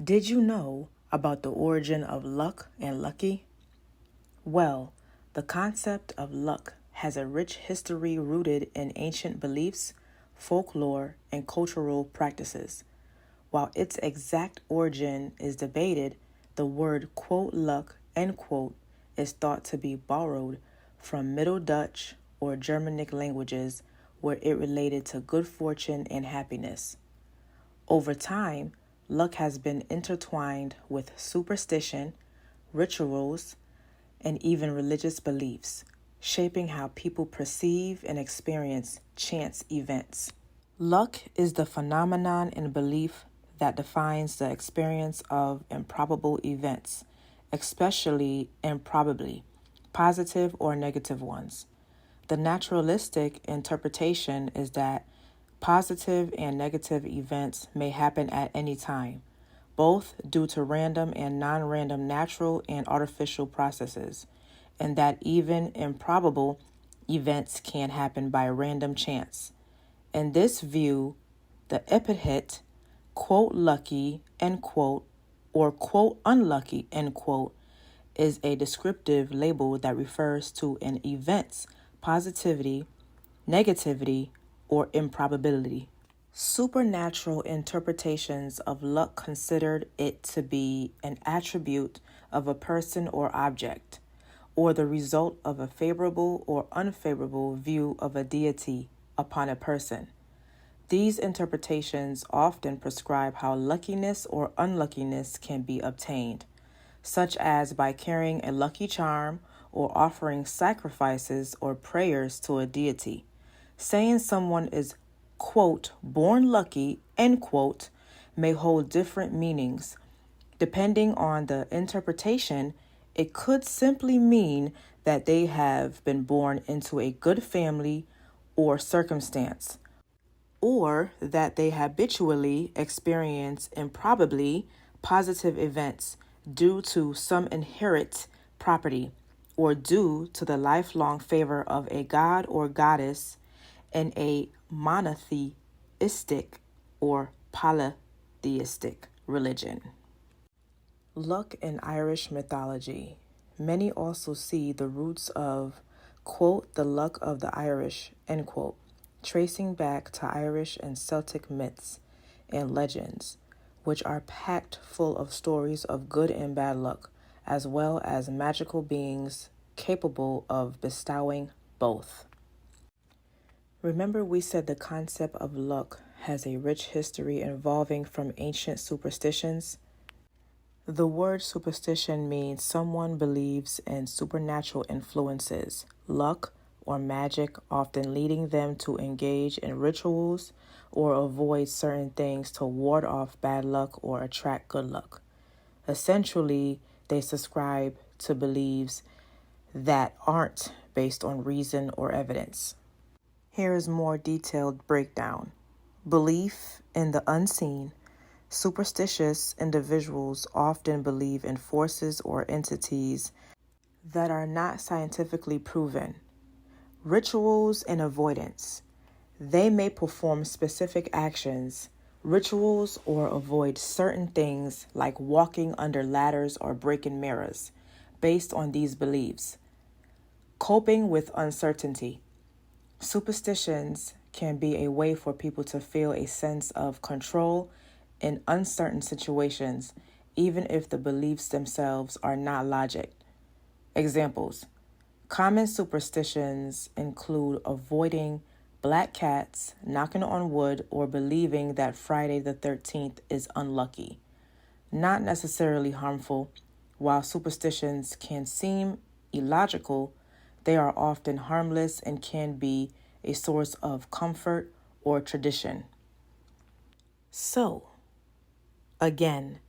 Did you know about the origin of luck and lucky? Well, the concept of luck has a rich history rooted in ancient beliefs, folklore, and cultural practices. While its exact origin is debated, the word quote luck end quote is thought to be borrowed from Middle Dutch or Germanic languages where it related to good fortune and happiness. Over time, luck has been intertwined with superstition, rituals, and even religious beliefs, shaping how people perceive and experience chance events. Luck is the phenomenon and belief that defines the experience of improbable events, especially improbably, positive or negative ones. The naturalistic interpretation is that positive and negative events may happen at any time, both due to random and non-random natural and artificial processes, and that even improbable events can happen by random chance. In this view, the epithet, quote lucky, end quote, or quote unlucky, end quote, is a descriptive label that refers to an event's positivity, negativity, or improbability. Supernatural interpretations of luck considered it to be an attribute of a person or object, or the result of a favorable or unfavorable view of a deity upon a person. These interpretations often prescribe how luckiness or unluckiness can be obtained, such as by carrying a lucky charm or offering sacrifices or prayers to a deity. Saying someone is, quote, born lucky, end quote, may hold different meanings. Depending on the interpretation, it could simply mean that they have been born into a good family or circumstance, or that they habitually experience improbably positive events due to some inherent property or due to the lifelong favor of a god or goddess in a monotheistic or polytheistic religion. Luck in Irish mythology. Many also see the roots of, quote, the luck of the Irish, end quote, tracing back to Irish and Celtic myths and legends, which are packed full of stories of good and bad luck, as well as magical beings capable of bestowing both. Remember, we said the concept of luck has a rich history evolving from ancient superstitions? The word superstition means someone believes in supernatural influences, luck, or magic, often leading them to engage in rituals or avoid certain things to ward off bad luck or attract good luck. Essentially, they subscribe to beliefs that aren't based on reason or evidence. Here is more detailed breakdown. Belief in the unseen. Superstitious individuals often believe in forces or entities that are not scientifically proven. Rituals and avoidance. They may perform specific actions, rituals, or avoid certain things like walking under ladders or breaking mirrors, based on these beliefs. Coping with uncertainty. Superstitions can be a way for people to feel a sense of control in uncertain situations, even if the beliefs themselves are not logic. Examples. Common superstitions include avoiding black cats, knocking on wood, or believing that Friday the 13th is unlucky. Not necessarily harmful. While superstitions can seem illogical, they are often harmless and can be a source of comfort or tradition. So, again,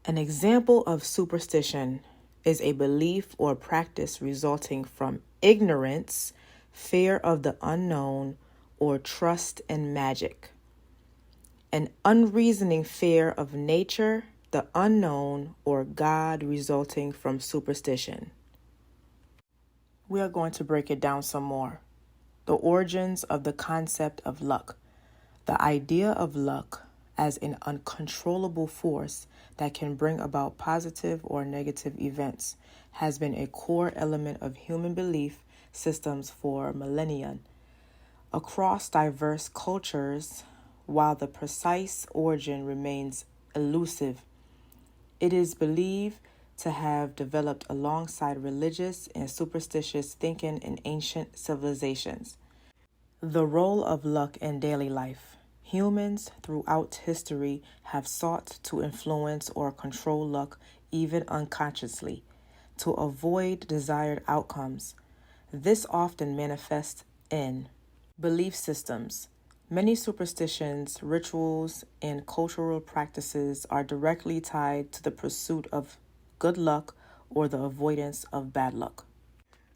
an example of superstition is a belief or practice resulting from ignorance, fear of the unknown, or trust in magic. An unreasoning fear of nature, the unknown, or God resulting from superstition. We are going to break it down some more. The origins of the concept of luck. The idea of luck as an uncontrollable force that can bring about positive or negative events has been a core element of human belief systems for millennia. Across diverse cultures, while the precise origin remains elusive, it is believed to have developed alongside religious and superstitious thinking in ancient civilizations. The role of luck in daily life. Humans throughout history have sought to influence or control luck even unconsciously to avoid desired outcomes. This often manifests in belief systems. Many superstitions, rituals, and cultural practices are directly tied to the pursuit of good luck or the avoidance of bad luck.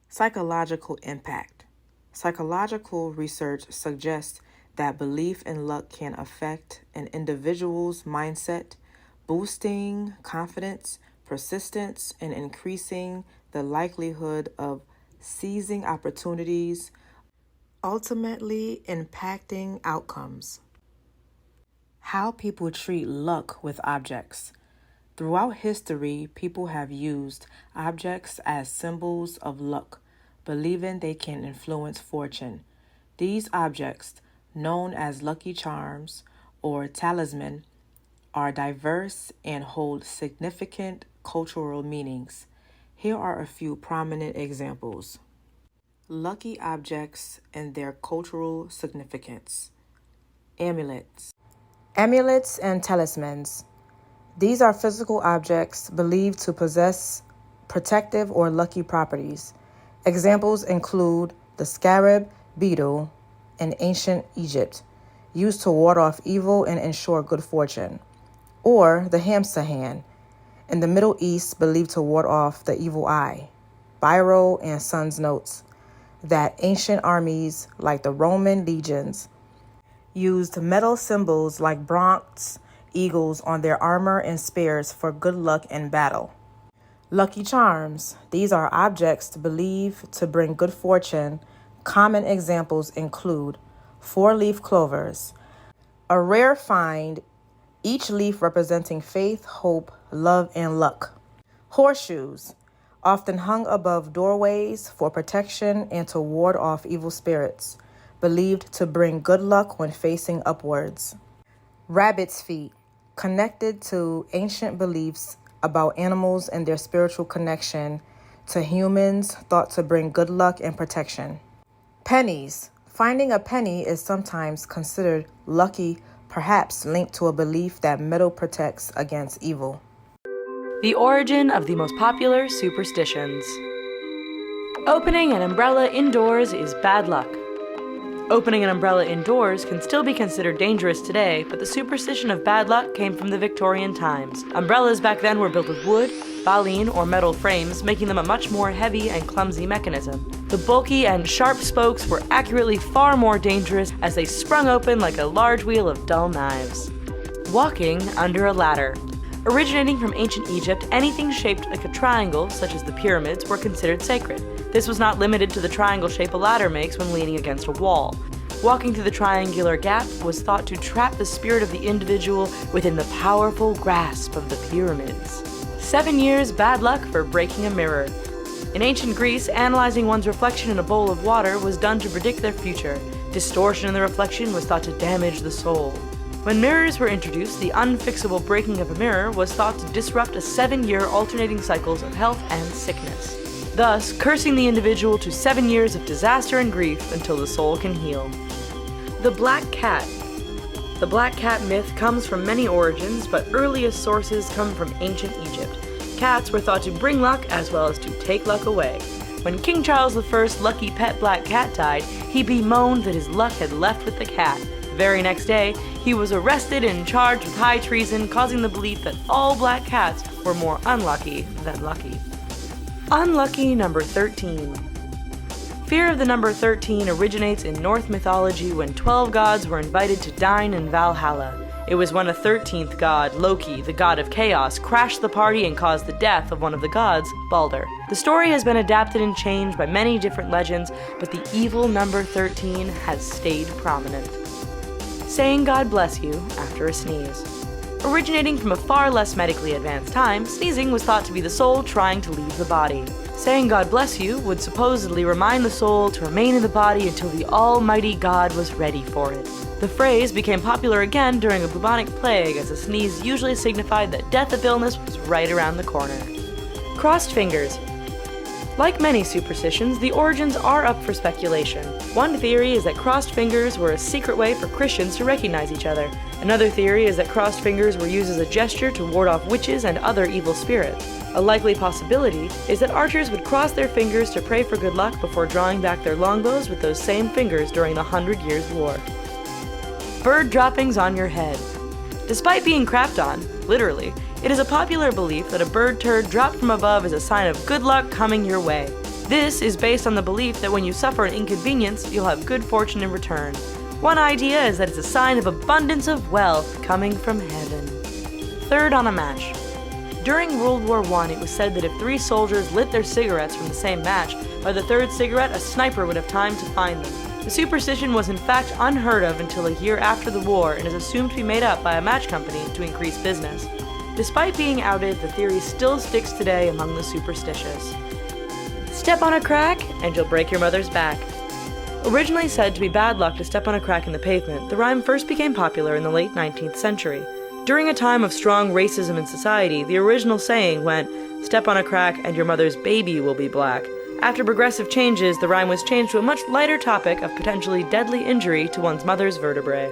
Psychological impact. Psychological research suggests that belief in luck can affect an individual's mindset, boosting confidence, persistence, and increasing the likelihood of seizing opportunities, ultimately impacting outcomes. How people treat luck with objects. Throughout history, people have used objects as symbols of luck, believing they can influence fortune. These objects, known as lucky charms or talisman, are diverse and hold significant cultural meanings. Here are a few prominent examples. Lucky objects and their cultural significance. Amulets. Amulets and talismans. These are physical objects believed to possess protective or lucky properties. Examples include the scarab beetle in ancient Egypt, used to ward off evil and ensure good fortune, or the hamster hand in the Middle East, believed to ward off the evil eye. Biro and Sons notes that ancient armies, like the Roman legions, used metal symbols like bronze eagles on their armor and spears for good luck in battle. Lucky charms. These are objects believed to bring good fortune. Common examples include four-leaf clovers, a rare find, each leaf representing faith, hope, love, and luck. Horseshoes, often hung above doorways for protection and to ward off evil spirits, believed to bring good luck when facing upwards. Rabbit's feet, connected to ancient beliefs about animals and their spiritual connection to humans, thought to bring good luck and protection. Pennies. Finding a penny is sometimes considered lucky, perhaps linked to a belief that metal protects against evil. The origin of the most popular superstitions. Opening an umbrella indoors is bad luck. Opening an umbrella indoors can still be considered dangerous today, but the superstition of bad luck came from the Victorian times. Umbrellas back then were built with wood, baleen, or metal frames, making them a much more heavy and clumsy mechanism. The bulky and sharp spokes were accurately far more dangerous as they sprung open like a large wheel of dull knives. Walking under a ladder. Originating from ancient Egypt, anything shaped like a triangle, such as the pyramids, were considered sacred. This was not limited to the triangle shape a ladder makes when leaning against a wall. Walking through the triangular gap was thought to trap the spirit of the individual within the powerful grasp of the pyramids. 7 years bad luck for breaking a mirror. In ancient Greece, analyzing one's reflection in a bowl of water was done to predict their future. Distortion in the reflection was thought to damage the soul. When mirrors were introduced, the unfixable breaking of a mirror was thought to disrupt a 7-year alternating cycles of health and sickness, thus cursing the individual to 7 years of disaster and grief until the soul can heal. The Black Cat. The Black Cat myth comes from many origins, but earliest sources come from ancient Egypt. Cats were thought to bring luck as well as to take luck away. When King Charles I's lucky pet black cat died, he bemoaned that his luck had left with the cat. The very next day, he was arrested and charged with high treason, causing the belief that all black cats were more unlucky than lucky. Unlucky number 13. Fear of the number 13 originates in Norse mythology when 12 gods were invited to dine in Valhalla. It was when a 13th god, Loki, the god of chaos, crashed the party and caused the death of one of the gods, Balder. The story has been adapted and changed by many different legends, but the evil number 13 has stayed prominent. saying God bless you after a sneeze. Originating from a far less medically advanced time, sneezing was thought to be the soul trying to leave the body. Saying God bless you would supposedly remind the soul to remain in the body until the Almighty God was ready for it. The phrase became popular again during a bubonic plague, as a sneeze usually signified that death of illness was right around the corner. Crossed fingers. Like many superstitions, the origins are up for speculation. One theory is that crossed fingers were a secret way for Christians to recognize each other. Another theory is that crossed fingers were used as a gesture to ward off witches and other evil spirits. A likely possibility is that archers would cross their fingers to pray for good luck before drawing back their longbows with those same fingers during the 100 Years' War. Bird droppings on your head. Despite being crapped on, literally, it is a popular belief that a bird turd dropped from above is a sign of good luck coming your way. This is based on the belief that when you suffer an inconvenience, you'll have good fortune in return. One idea is that it's a sign of abundance of wealth coming from heaven. Third on a match. During World War I, it was said that if 3 soldiers lit their cigarettes from the same match, by the 3rd cigarette, a sniper would have time to find them. The superstition was in fact unheard of until a year after the war and is assumed to be made up by a match company to increase business. Despite being outed, the theory still sticks today among the superstitious. Step on a crack, and you'll break your mother's back. Originally said to be bad luck to step on a crack in the pavement, the rhyme first became popular in the late 19th century. During a time of strong racism in society, the original saying went, "Step on a crack and your mother's baby will be black." After progressive changes, the rhyme was changed to a much lighter topic of potentially deadly injury to one's mother's vertebrae.